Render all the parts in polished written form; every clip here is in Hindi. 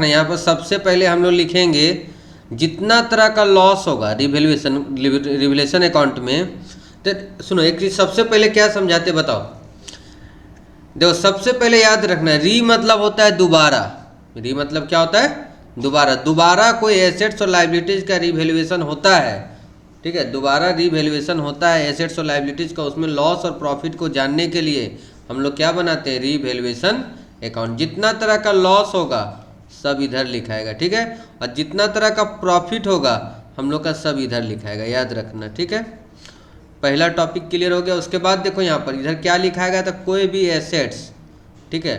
रखना, यहाँ पर सबसे पहले हम लोग लिखेंगे जितना तरह का लॉस होगा रिवैल्यूएशन अकाउंट में। तो सुनो एक चीज सबसे पहले क्या समझाते बताओ। देखो सबसे पहले याद रखना, री मतलब होता है दोबारा। री मतलब क्या होता है? दोबारा। दोबारा कोई एसेट्स और लाइबिलिटीज का रिवैल्यूएशन होता है, ठीक है, दोबारा रिवैल्यूएशन होता है एसेट्स और लाइबिलिटीज का। उसमें लॉस और प्रॉफिट को जानने के लिए हम लोग क्या बनाते हैं? Revaluation account. जितना तरह का लॉस होगा सब इधर लिखाएगा, ठीक है, और जितना तरह का प्रॉफिट होगा हम लोग का सब इधर लिखाएगा, याद रखना, ठीक है। पहला टॉपिक क्लियर हो गया। उसके बाद देखो यहाँ पर इधर क्या लिखाएगा, तो कोई भी एसेट्स, ठीक है,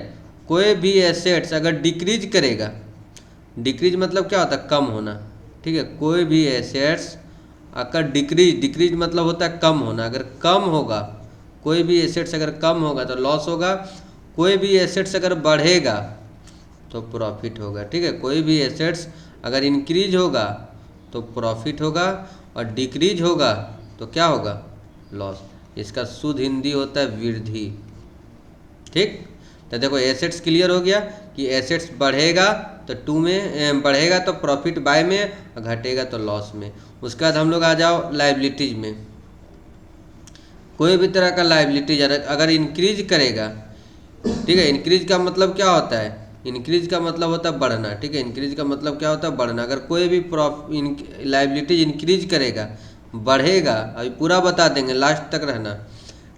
कोई भी एसेट्स अगर डिक्रीज करेगा, डिक्रीज मतलब क्या होता है? कम होना, ठीक है, कोई भी एसेट्स अगर डिक्रीज मतलब होता है कम होना। अगर कम होगा, कोई भी एसेट्स अगर कम होगा तो लॉस होगा, कोई भी एसेट्स अगर बढ़ेगा तो प्रॉफिट होगा, ठीक है। कोई भी एसेट्स अगर इंक्रीज होगा तो प्रॉफिट होगा, और डिक्रीज होगा तो क्या होगा? लॉस। इसका शुद्ध हिंदी होता है वृद्धि, ठीक। तो देखो एसेट्स क्लियर हो गया कि एसेट्स बढ़ेगा तो टू में बढ़ेगा तो प्रॉफिट बाय में, और घटेगा तो लॉस में। उसके बाद हम लोग आ जाओ लाइबिलिटीज में। कोई भी तरह का लाइबिलिटीज अगर इंक्रीज करेगा, ठीक है, इंक्रीज का मतलब क्या होता है? इंक्रीज का मतलब होता है बढ़ना, ठीक है, इंक्रीज का मतलब क्या होता है? बढ़ना। अगर कोई भी लाइबिलिटीज इंक्रीज करेगा, बढ़ेगा, अभी पूरा बता देंगे, लास्ट तक रहना,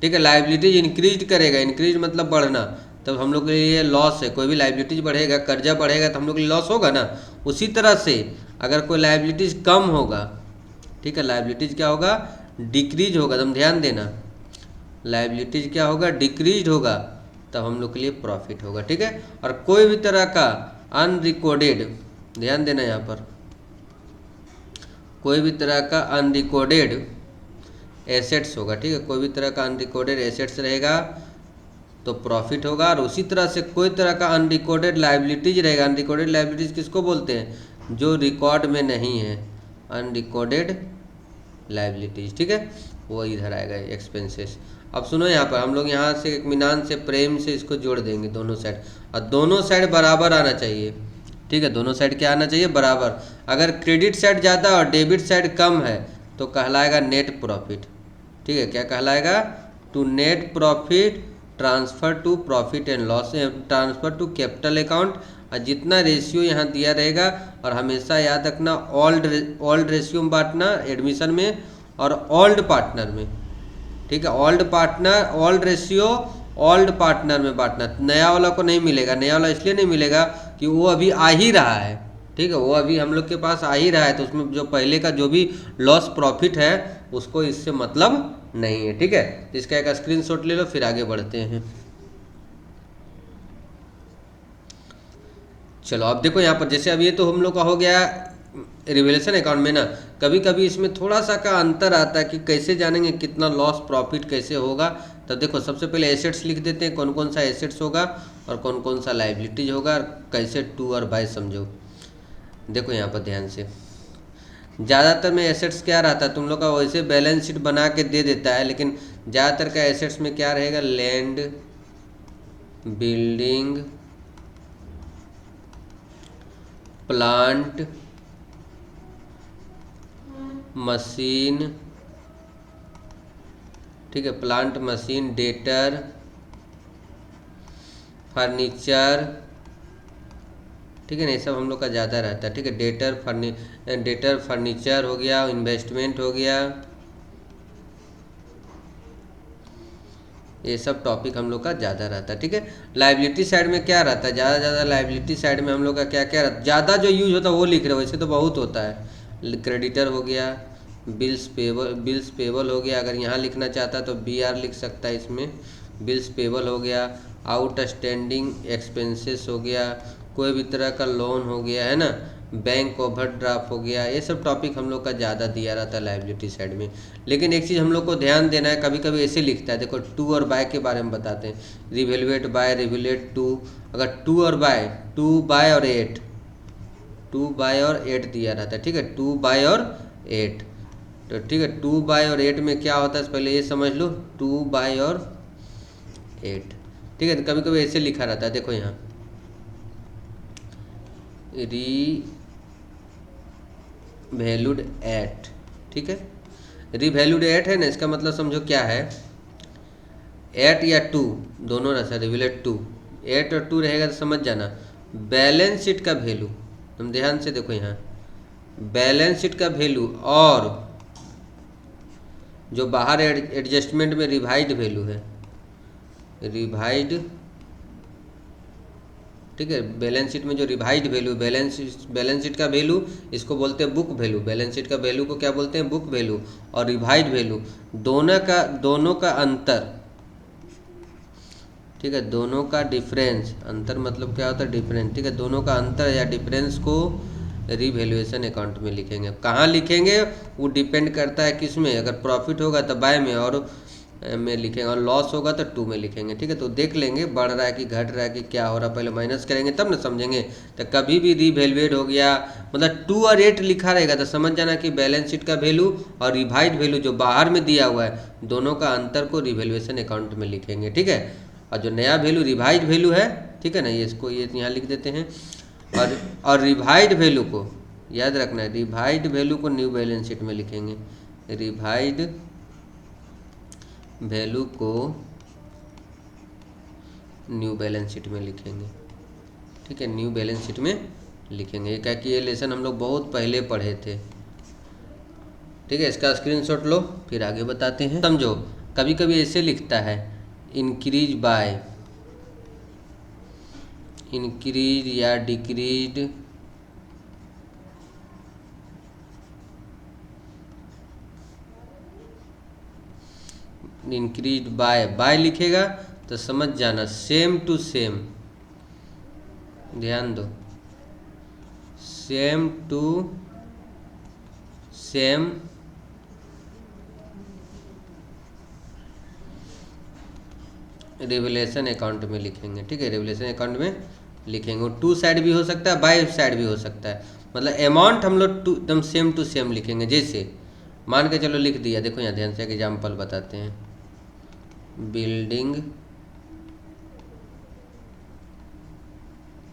ठीक है। लाइबिलिटीज इंक्रीज करेगा, इंक्रीज मतलब बढ़ना, तब हम लोग के लिए लॉस है। कोई भी लाइबिलिटीज बढ़ेगा, कर्जा बढ़ेगा तो हम लोग के लिए लॉस होगा ना। उसी तरह से अगर कोई लाइबिलिटीज कम होगा, ठीक है, लाइबिलिटीज क्या होगा? डिक्रीज होगा, तुम ध्यान देना, लाइबिलिटीज क्या होगा? डिक्रीज होगा, तब हम लोग के लिए प्रॉफिट होगा, ठीक है। और कोई भी तरह का अनरिकॉर्डेड, ध्यान देना यहाँ पर, कोई भी तरह का अनरिकॉर्डेड एसेट्स होगा, ठीक है, कोई भी तरह का अनरिकॉर्डेड एसेट्स रहेगा तो प्रॉफिट होगा। और उसी तरह से कोई तरह का अनरिकॉर्डेड लाइबिलिटीज रहेगा। अनरिकॉर्डेड लाइबिलिटीज किसको बोलते हैं? जो रिकॉर्ड में नहीं है, अनरिकॉर्डेड लाइबिलिटीज, ठीक है, वो इधर आएगा एक्सपेंसेस। अब सुनो यहाँ पर हम लोग यहाँ से इत्मीनान से, प्रेम से इसको जोड़ देंगे दोनों साइड, और दोनों साइड बराबर आना चाहिए, ठीक है, दोनों साइड क्या आना चाहिए? बराबर। अगर क्रेडिट साइड ज़्यादा और डेबिट साइड कम है तो कहलाएगा नेट प्रॉफिट, ठीक है। क्या कहलाएगा? To net profit transfer to profit and loss, transfer to capital account. और जितना रेशियो यहाँ दिया रहेगा, और हमेशा याद रखना ओल्ड रेशियो में बांटना एडमिशन में, और ओल्ड पार्टनर में, ठीक है, old partner, old ratio old partner में बांटना। नया वाला को नहीं मिलेगा, नया वाला इसलिए नहीं मिलेगा कि वो अभी आ ही रहा है, ठीक है, वो अभी हम लोग के पास आ ही रहा है, तो उसमें जो पहले का जो भी लॉस प्रॉफिट है उसको इससे मतलब नहीं है, ठीक है। इसका एक स्क्रीनशॉट ले लो, फिर आगे बढ़ते हैं। चलो अब देखो यहाँ पर, जैसे अब ये तो हम लोग का हो गया रिवैल्यूएशन अकाउंट में ना। कभी कभी इसमें थोड़ा सा का अंतर आता है कि कैसे जानेंगे कितना लॉस प्रॉफिट कैसे होगा। तो देखो सबसे पहले एसेट्स लिख देते हैं, कौन कौन सा एसेट्स होगा और कौन कौन सा लाइबिलिटीज होगा, और कैसे टू और बाय समझो। देखो यहाँ पर ध्यान से, ज़्यादातर में एसेट्स क्या रहता है, तुम लोग का वैसे बैलेंस शीट बना के दे देता है, लेकिन ज़्यादातर का एसेट्स में क्या रहेगा? लैंड, बिल्डिंग, प्लांट, मशीन, ठीक है, प्लांट, मशीन, डेटर, फर्नीचर, ठीक है ना, ये सब हम लोग का ज़्यादा रहता है, ठीक है। डेटर फर्नीचर हो गया, इन्वेस्टमेंट हो गया, ये सब टॉपिक हम लोग का ज़्यादा रहता है, ठीक है। लाइबिलिटी साइड में क्या रहता है? ज़्यादा लाइबिलिटी साइड में हम लोग का क्या क्या रहता है? ज़्यादा जो यूज होता है वो लिख रहे हो, वैसे तो बहुत होता है। क्रेडिटर हो गया, बिल्स पेबल हो गया, अगर यहाँ लिखना चाहता है तो BR लिख सकता है इसमें। बिल्स पेबल हो गया, आउटस्टैंडिंग एक्सपेंसेस हो गया, कोई भी तरह का लोन हो गया, है ना, बैंक ओवरड्राफ्ट हो गया, ये सब टॉपिक हम लोग का ज़्यादा दिया रहता है लाइबिलिटी साइड में। लेकिन एक चीज़ हम लोग को ध्यान देना है, कभी कभी ऐसे लिखता है, देखो टू और बाय के बारे में बताते हैं, रिवैल्यूएट बाय, रिवैल्यूएट टू। अगर टू और बाय, टू बाय और 8, टू बाय और 8 दिया रहता है, ठीक है, टू बाय और 8, तो ठीक है, टू बाय और 8 में क्या होता है पहले ये समझ लो, टू बाय और 8, ठीक है। कभी कभी ऐसे लिखा रहता है, देखो यहाँ रीवैल्यूड एट, ठीक है। रीवैल्यूड एट है ना, इसका मतलब समझो क्या है, एट या टू दोनों ना सर, रिवैल्यूड टू, एट और टू रहेगा तो समझ जाना बैलेंस शीट का वैल्यू, तुम ध्यान से देखो यहाँ, बैलेंस शीट का वैल्यू और जो बाहर एडजस्टमेंट में रिवाइज्ड वैल्यू है, रिवाइज्ड, ठीक है, बैलेंस शीट में जो रिवाइज्ड वैल्यू, बैलेंस शीट का वैल्यू इसको बोलते हैं बुक वैल्यू, बैलेंस शीट का वैल्यू को क्या बोलते हैं, बुक वैल्यू, और रिवाइज्ड वैल्यू दोनों का अंतर, ठीक है, दोनों का डिफरेंस, अंतर मतलब क्या होता है, डिफरेंस, ठीक है, दोनों का अंतर या डिफरेंस को रीवैल्यूएशन अकाउंट में लिखेंगे। कहाँ लिखेंगे वो डिपेंड करता है किस में, अगर प्रॉफिट होगा तो बाय में और में लिखेंगे, और लॉस होगा तो टू में लिखेंगे, ठीक है। तो देख लेंगे बढ़ रहा है कि घट रहा है कि क्या हो रहा है, पहले माइनस करेंगे तब ना समझेंगे। तो कभी भी रीवैल्यूएट हो गया मतलब 2 और 8 लिखा रहेगा तो समझ जाना कि बैलेंस शीट का वैल्यू और रिवाइज्ड वैल्यू जो बाहर में दिया हुआ है दोनों का अंतर को रीवैल्यूएशन अकाउंट में लिखेंगे, ठीक है। और जो नया वैल्यू रिवाइज्ड वैल्यू है, ठीक है ना, ये इसको ये यहाँ लिख देते हैं, और रिवाइज्ड वैल्यू को याद रखना है, रिवाइज्ड वैल्यू को न्यू बैलेंस शीट में लिखेंगे, रिवाइज्ड वैल्यू को न्यू बैलेंस शीट में लिखेंगे, ठीक है, न्यू बैलेंस शीट में लिखेंगे। क्या कि ये लेसन हम लोग बहुत पहले पढ़े थे, ठीक है। इसका स्क्रीनशॉट लो फिर आगे बताते हैं। समझो कभी कभी ऐसे लिखता है इंक्रीज बाय, इंक्रीज या डिक्रीज, इंक्रीज बाय लिखेगा तो समझ जाना सेम टू सेम, ध्यान दो, same to same revaluation account में लिखेंगे, ठीक है, रिवैल्यूएशन अकाउंट में लिखेंगे। वो टू साइड भी हो सकता है, बाय साइड भी हो सकता है, मतलब अमाउंट हम लोग एकदम सेम टू सेम लिखेंगे। जैसे मान के चलो लिख दिया, देखो यहाँ ध्यान से एग्जाम्पल बताते हैं, बिल्डिंग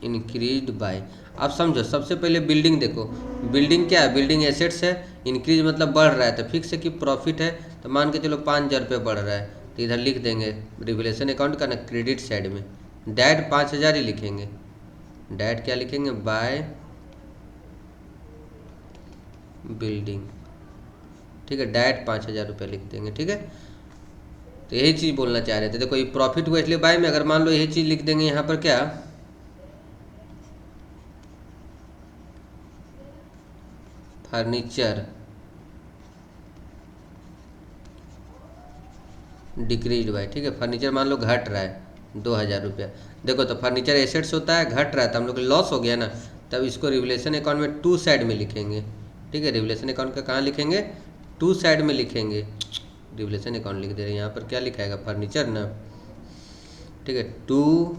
इंक्रीज बाय। अब समझो सबसे पहले बिल्डिंग देखो, बिल्डिंग क्या है, बिल्डिंग एसेट्स है, इंक्रीज मतलब बढ़ रहा है, तो फिक्स है कि प्रॉफिट है, तो मान के चलो 5,000 रुपये बढ़ रहा है, तो इधर लिख देंगे रिवैल्यूएशन अकाउंट का ना क्रेडिट साइड में डैट 5,000 ही लिखेंगे, डैट क्या लिखेंगे, बाय बिल्डिंग, ठीक है, डैट 5,000 रुपये लिख देंगे, ठीक है। तो यही चीज़ बोलना चाह रहे थे, देखो ये प्रॉफिट हुआ इसलिए बाय में, अगर मान लो यही चीज़ लिख देंगे यहाँ पर क्या, फर्नीचर डिक्रीज बाय, ठीक है, फर्नीचर मान लो घट रहा है 2,000 रुपया, देखो तो फर्नीचर एसेट्स होता है, घट रहा है तो हम लोग लॉस हो गया ना, तब इसको रिवैल्यूएशन अकाउंट में टू साइड में लिखेंगे, ठीक है, रिवैल्यूएशन अकाउंट का कहाँ लिखेंगे, टू साइड में लिखेंगे, रिवैल्यूएशन अकाउंट लिख दे रहे हैं, यहाँ पर क्या लिखाएगा, फर्नीचर ना, ठीक है, टू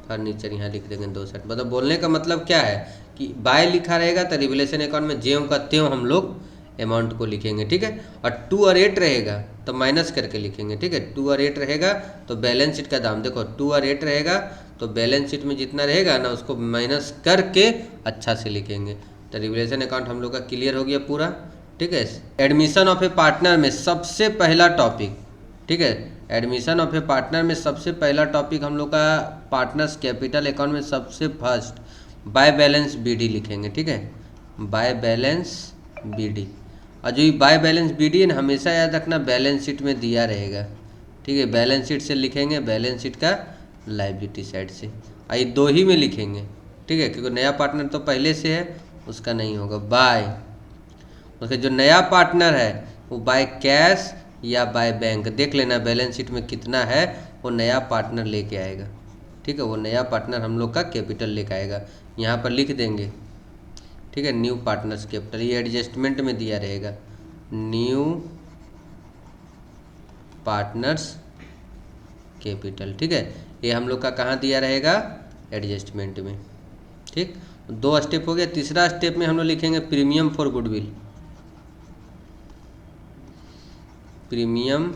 फर्नीचर यहाँ लिख देंगे 2 साइड। मतलब बोलने का मतलब क्या है कि बाय लिखा रहेगा तो रिवैल्यूएशन अकाउंट में ज्यों का त्यों हम लोग अमाउंट को लिखेंगे, ठीक है, और 2 और 8 रहेगा तो माइनस करके लिखेंगे, ठीक है, 2 और 8 रहेगा तो बैलेंस शीट का दाम देखो, 2 और 8 रहेगा तो बैलेंस शीट में जितना रहेगा ना उसको माइनस करके अच्छा से लिखेंगे। तो रिवैल्यूएशन अकाउंट हम लोग का क्लियर हो गया पूरा, ठीक है। एडमिशन ऑफ ए पार्टनर में सबसे पहला टॉपिक, ठीक है, एडमिशन ऑफ ए पार्टनर में सबसे पहला टॉपिक हम लोग का पार्टनर्स कैपिटल अकाउंट में सबसे फर्स्ट बाय बैलेंस बीडी लिखेंगे, ठीक है, बाय बैलेंस बीडी, और जो बाय बैलेंस बीडी है ना हमेशा याद रखना बैलेंस शीट में दिया रहेगा, ठीक है, बैलेंस शीट से लिखेंगे, बैलेंस शीट का लायबिलिटी साइड से, और ये 2 ही में लिखेंगे, ठीक है, क्योंकि नया पार्टनर तो पहले से है उसका नहीं होगा बाय, उसका जो नया पार्टनर है वो बाय कैश या बाय बैंक, देख लेना बैलेंस शीट में कितना है वो नया पार्टनर लेके आएगा, ठीक है, वो नया पार्टनर हम लोग का कैपिटल लेके आएगा, यहाँ पर लिख देंगे, ठीक है, न्यू पार्टनर्स कैपिटल, ये एडजस्टमेंट में दिया रहेगा, न्यू पार्टनर्स कैपिटल, ठीक है, ये हम लोग का कहाँ दिया रहेगा, एडजस्टमेंट में, ठीक। 2 स्टेप हो गया, तीसरा स्टेप में हम लोग लिखेंगे premium for goodwill, premium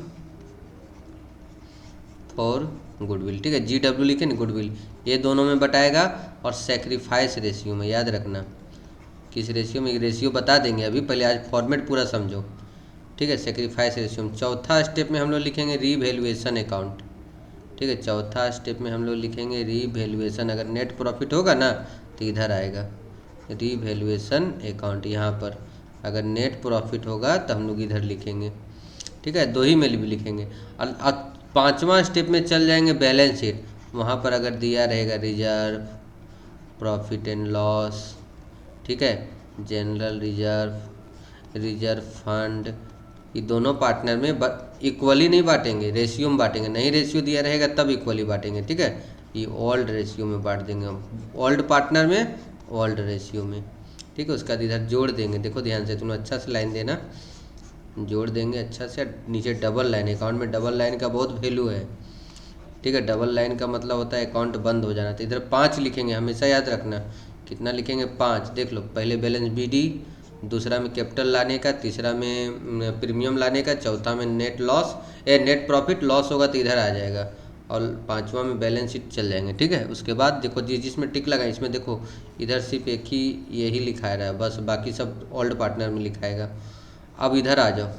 for goodwill, ठीक है, GW लिखे ना गुडविल, ये दोनों में बटाएगा और सेक्रीफाइस रेशियो में, याद रखना किस रेशियो में, रेशियो बता देंगे अभी, पहले आज फॉर्मेट पूरा समझो, ठीक है। सेक्रीफाइस रेशियो में चौथा स्टेप में हम लोग लिखेंगे रीवैल्यूएशन अकाउंट, ठीक है। चौथा स्टेप में हम लोग लिखेंगे रीवैल्यूएशन, अगर नेट प्रॉफिट होगा ना तो इधर आएगा रीवैल्यूएशन अकाउंट, यहाँ पर अगर नेट प्रॉफिट होगा तो हम लोग इधर लिखेंगे, ठीक है। दो ही में भी लिखेंगे। और पांचवा स्टेप में चल जाएंगे बैलेंस शीट, वहाँ पर अगर दिया रहेगा रिजर्व, प्रॉफिट एंड लॉस, ठीक है, जनरल रिजर्व, रिजर्व फंड, ये दोनों पार्टनर में इक्वली नहीं बांटेंगे, रेशियो में बांटेंगे, नहीं रेशियो दिया रहेगा तब इक्वली बांटेंगे, ठीक है। ये ओल्ड रेशियो में बांट देंगे, ओल्ड पार्टनर में ओल्ड रेशियो में, ठीक है। उसका इधर जोड़ देंगे, देखो ध्यान से, तुम अच्छा से लाइन देना, जोड़ देंगे अच्छा से। नीचे डबल लाइन, अकाउंट में डबल लाइन का बहुत वैल्यू है, ठीक है। डबल लाइन का मतलब होता है अकाउंट बंद हो जाना। तो इधर 5 लिखेंगे, हमेशा याद रखना, कितना लिखेंगे 5। देख लो, पहले बैलेंस BD, दूसरा में कैपिटल लाने का, तीसरा में प्रीमियम लाने का, चौथा में net loss net profit, loss होगा तो इधर आ जाएगा, और पांचवा में बैलेंस शीट चल जाएंगे, ठीक है। उसके बाद देखो जिसमें टिक लगा इसमें देखो, इधर सिर्फ एक ही यही लिखा रहा है बस, बाकी सब ओल्ड पार्टनर में लिखाएगा। अब इधर आ जाओ,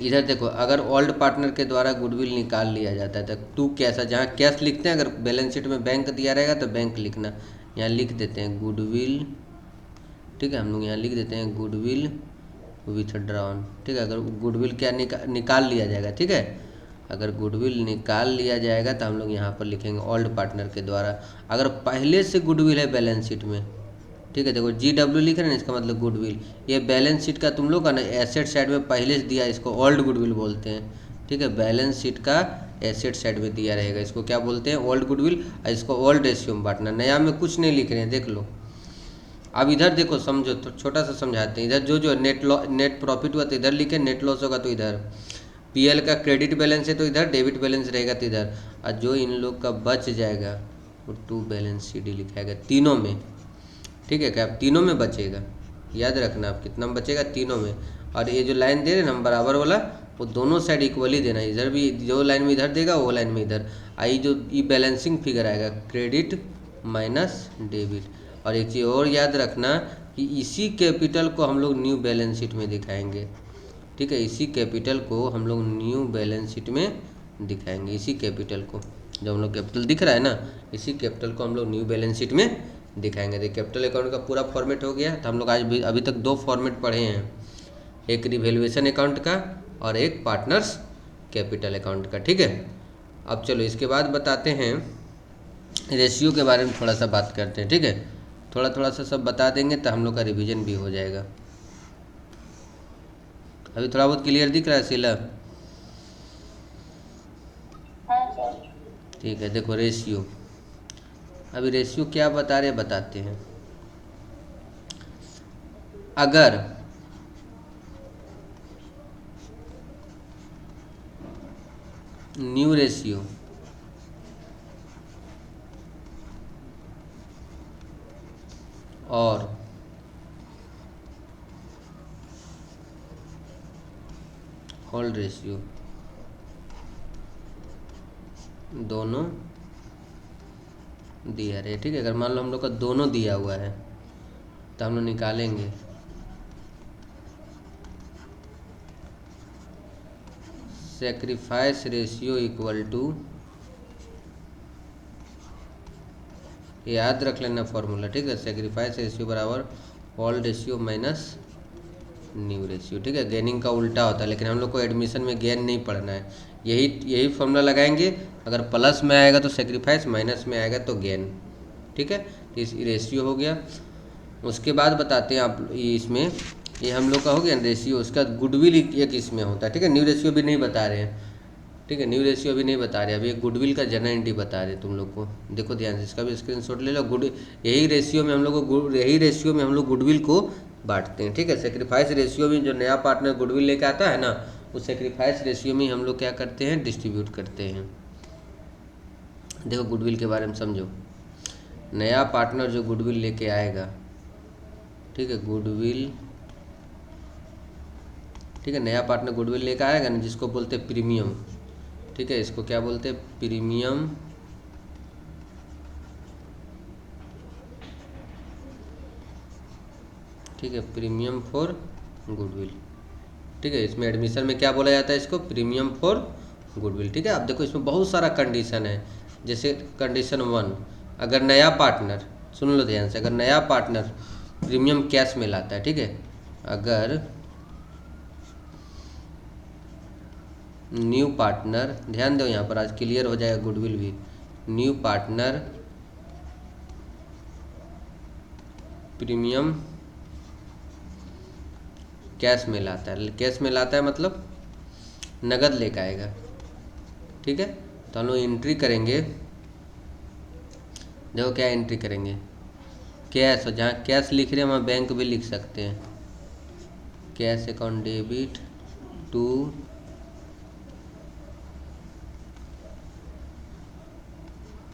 इधर देखो, अगर ओल्ड पार्टनर के द्वारा गुडविल निकाल लिया जाता है तो टू कैश, जहाँ कैश लिखते हैं, अगर बैलेंस शीट में बैंक दिया रहेगा तो बैंक लिखना, यहाँ लिख देते हैं गुडविल, ठीक है। हम लोग यहाँ लिख देते हैं गुडविल विथड्रॉन, ठीक है। अगर गुडविल क्या निकाल लिया जाएगा, ठीक है, अगर गुडविल निकाल लिया जाएगा तो हम लोग यहाँ पर लिखेंगे ओल्ड पार्टनर के द्वारा। अगर पहले से गुडविल है बैलेंस शीट में, ठीक है, देखो GW लिख रहे हैं, इसका मतलब गुडविल, ये बैलेंस शीट का तुम लोग का ना एसेट साइड में पहले से दिया, इसको ओल्ड गुडविल बोलते हैं, ठीक है। बैलेंस शीट का एसेट साइड में दिया रहेगा, इसको क्या बोलते हैं, ओल्ड गुडविल, और इसको ओल्ड रेशियो में बांटना। नया में कुछ नहीं लिख रहे हैं, देख लो। अब इधर देखो, समझो तो छोटा सा समझाते हैं। इधर जो नेट प्रॉफिट हुआ तो इधर लिखे, नेट लॉस होगा तो इधर, PL का क्रेडिट बैलेंस है तो इधर, डेबिट बैलेंस रहेगा तो इधर, और जो इन लोग का बच जाएगा वो टू बैलेंस CD लिखाएगा तीनों में, ठीक है। क्या तीनों में बचेगा, याद रखना आप, कितना में बचेगा, तीनों में। और ये जो लाइन दे रहे हैं हम बराबर वाला, वो दोनों साइड इक्वली देना, इधर भी जो लाइन में इधर देगा वो लाइन में इधर। आई जो ये बैलेंसिंग फिगर आएगा क्रेडिट माइनस डेबिट। और एक चीज़ और याद रखना कि इसी कैपिटल को हम लोग न्यू बैलेंस शीट में दिखाएंगे, ठीक है। इसी कैपिटल को हम लोग न्यू बैलेंस शीट में दिखाएंगे, इसी कैपिटल को, जो हम लोग कैपिटल दिख रहा है ना, इसी कैपिटल को हम लोग न्यू बैलेंस शीट में दिखाएंगे। तो कैपिटल अकाउंट का पूरा फॉर्मेट हो गया। तो हम लोग आज भी अभी तक 2 फॉर्मेट पढ़े हैं, एक रिवैल्यूएशन अकाउंट का और एक पार्टनर्स कैपिटल अकाउंट का, ठीक है। अब चलो इसके बाद बताते हैं रेशियो के बारे में, थोड़ा सा बात करते हैं, ठीक है। थोड़ा सा सब बता देंगे तो हम लोग का रिवीजन भी हो जाएगा। अभी थोड़ा बहुत क्लियर दिख रहा है शीला? ठीक है, देखो रेशियो, अभी रेशियो क्या बता रहे बताते हैं। अगर न्यू रेशियो और ओल्ड रेशियो दोनों दिया रहे, ठीक है। अगर मान लो हम लोग का दोनों दिया हुआ है तो हम लोग निकालेंगे सेक्रीफाइस रेशियो इक्वल टू, याद रख लेना फॉर्मूला, ठीक है। सेक्रीफाइस रेशियो बराबर old ratio minus new ratio, ठीक है। गेनिंग का उल्टा होता है, लेकिन हम लोग को एडमिशन में गेन नहीं पढ़ना है, यही फॉर्मूला लगाएंगे। अगर प्लस में आएगा तो सेक्रीफाइस, माइनस में आएगा तो गेन, ठीक है। तो इस रेशियो हो गया। उसके बाद बताते हैं आप, इसमें ये हम लोग का हो गया रेशियो, उसका गुडविल एक इसमें होता है, ठीक है। न्यू रेशियो भी नहीं बता रहे हैं, ठीक है, न्यू रेशियो भी नहीं बता रहे, अभी एक गुडविल का जनरल एंट्री बता रहे तुम लोग को। देखो ध्यान से, इसका भी स्क्रीनशॉट ले लो। यही रेशियो में हम लोग गुडविल को बांटते हैं, ठीक है। सेक्रीफाइस रेशियो में जो नया पार्टनर गुडविल लेके आता है ना, उस सेक्रीफाइस रेशियो में हम लोग क्या करते हैं, डिस्ट्रीब्यूट करते हैं। देखो गुडविल के बारे में समझो, नया पार्टनर जो गुडविल लेके आएगा, ठीक है, गुडविल, ठीक है, नया पार्टनर गुडविल लेकर आएगा ना, जिसको बोलते हैं प्रीमियम, ठीक है। इसको क्या बोलते हैं, प्रीमियम ठीक है, प्रीमियम फॉर गुडविल। ठीक है, इसमें एडमिशन में क्या बोला जाता है इसको, प्रीमियम फॉर गुडविल। ठीक है, अब देखो इसमें बहुत सारा कंडीशन है। जैसे कंडीशन 1, अगर नया पार्टनर, सुन लो ध्यान से, अगर नया पार्टनर प्रीमियम कैश में लाता है, ठीक है, अगर न्यू पार्टनर, ध्यान दो यहाँ पर, आज क्लियर हो जाएगा गुडविल भी, न्यू पार्टनर प्रीमियम कैश में लाता है, कैश में लाता है मतलब नगद लेकर आएगा। ठीक है, तो हम लोग एंट्री करेंगे, देखो क्या एंट्री करेंगे, कैश, और जहाँ कैश लिख रहे हैं वहाँ बैंक भी लिख सकते हैं, cash account debit to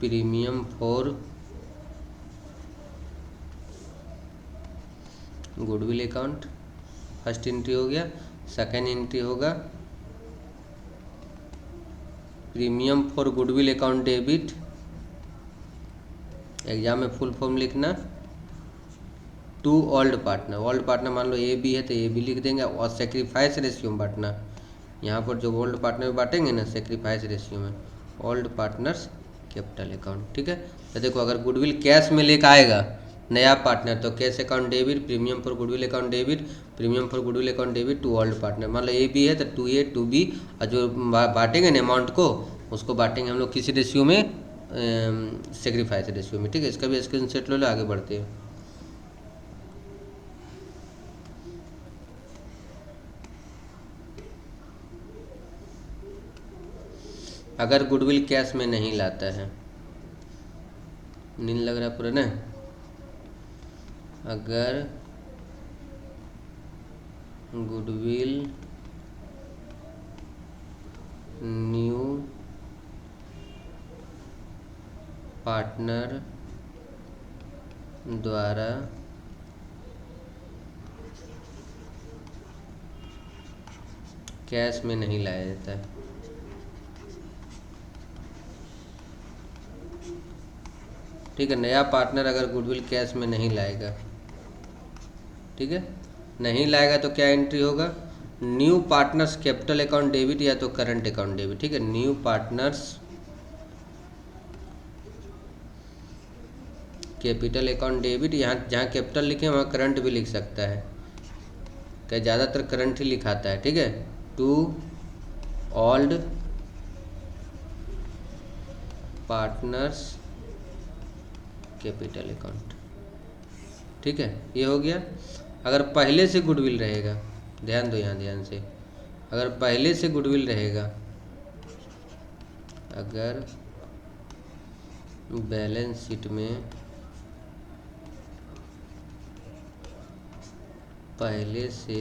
premium for goodwill account. First entry हो गया। सेकेंड एंट्री होगा premium for goodwill account debit, exam में फुल फॉर्म लिखना, to old partner, old partner मान लो ए बी है तो ए बी लिख देंगे, और सेक्रीफाइस रेशियो में बांटना, यहाँ पर जो ओल्ड पार्टनर में बांटेंगे ना सेक्रीफाइस रेशियो में, ओल्ड पार्टनर्स कैपिटल अकाउंट। ठीक है, तो देखो अगर गुडविल कैश में लेकर आएगा नया पार्टनर तो cash account debit, premium for goodwill account debit, premium for goodwill account debit to old partner, मान लो ए बी है तो टू ए टू बी, और जो बांटेंगे ना अमाउंट को उसको बांटेंगे हम लोग किसी रेशियो में, सेक्रीफाइस रेशियो में। ठीक है, इसका भी स्क्रीनशॉट लो, आगे बढ़ते हैं। अगर गुडविल कैश में नहीं लाता है, नींद लग रहा है पूरा ना, अगर गुडविल न्यू पार्टनर द्वारा कैश में नहीं लाया जाता है, ठीक है, नया पार्टनर अगर गुडविल कैश में नहीं लाएगा, ठीक है, नहीं लाएगा तो क्या एंट्री होगा, new partners capital account debit या तो करंट अकाउंट डेबिट। ठीक है, new partners capital account debit, यहाँ जहाँ कैपिटल लिखे वहाँ करंट भी लिख सकता है, क्या ज़्यादातर करंट ही लिखाता है। ठीक है, to old partners capital account. ठीक है, ये हो गया। अगर पहले से गुडविल रहेगा, ध्यान दो यहाँ ध्यान से, अगर पहले से गुडविल रहेगा, अगर बैलेंस शीट में पहले से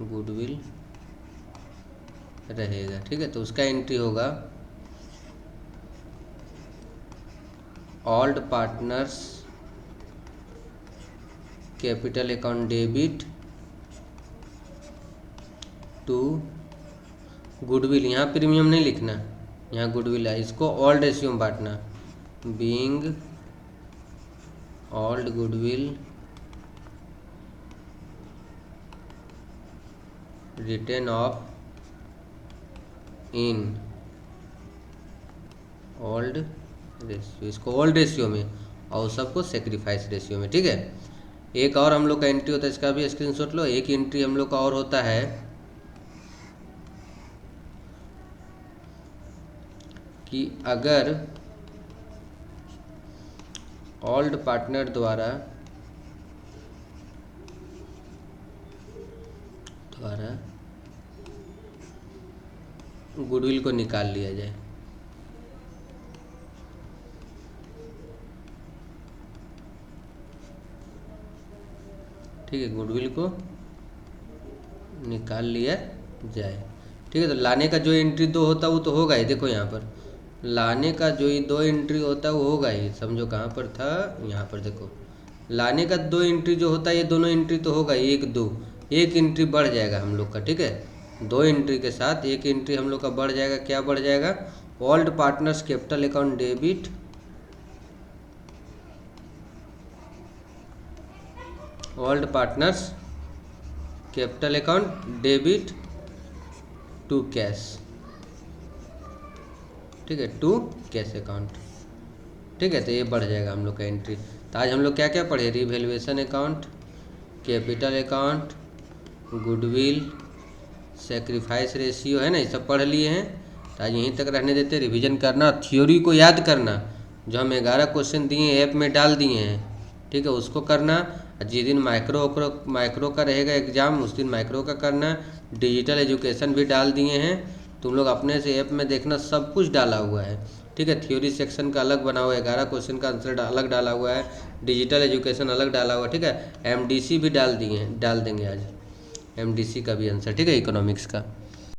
गुडविल रहेगा, ठीक है, तो उसका एंट्री होगा old partners capital account debit to goodwill, यहाँ प्रीमियम नहीं लिखना, यहाँ गुडविल है, इसको ओल्ड रेशियो में बांटना, being old goodwill return of in old ratio, इसको ओल्ड रेशियो में और सबको सेक्रीफाइस रेशियो में। ठीक है, एक और हम लोग का एंट्री होता है, इसका भी स्क्रीनशॉट लो। एक एंट्री हम लोग का और होता है कि अगर ओल्ड पार्टनर द्वारा गुडविल को निकाल लिया जाए, ठीक है, गुडविल को निकाल लिया जाए। ठीक है, तो लाने का जो एंट्री दो होता है वो तो होगा ही, देखो यहाँ पर लाने का जो ये दो एंट्री होता है वो होगा ही, समझो कहाँ पर था, यहाँ पर देखो, लाने का दो एंट्री जो होता है ये दोनों एंट्री तो होगा ही, एक दो, एक एंट्री बढ़ जाएगा हम लोग का। ठीक है, दो एंट्री के साथ एक एंट्री हम लोग का बढ़ जाएगा, क्या बढ़ जाएगा, old partners capital account debit old partners capital account debit to cash, ठीक है, टू कैश अकाउंट, ठीक है। तो ये बढ़ जाएगा हम लोग का एंट्री। तो आज हम लोग क्या क्या पढ़े, revaluation account, capital account, goodwill, sacrifice ratio, है ना, ये सब पढ़ लिए हैं। तो आज यहीं तक रहने देते, रिवीजन करना, थ्योरी को याद करना, जो हम 11 क्वेश्चन दिए ऐप में डाल दिए हैं, ठीक है, उसको करना। जिस दिन माइक्रो का रहेगा एग्जाम उस दिन माइक्रो का करना। डिजिटल एजुकेशन भी डाल दिए हैं, तुम लोग अपने से ऐप में देखना, सब कुछ डाला हुआ है, ठीक है। थ्योरी सेक्शन का अलग बना हुआ है, 11 क्वेश्चन का आंसर अलग डाला हुआ है, डिजिटल एजुकेशन अलग डाला हुआ है, ठीक है। एमडीसी भी डाल देंगे आज, एमडीसी का भी आंसर, ठीक है, इकोनॉमिक्स का।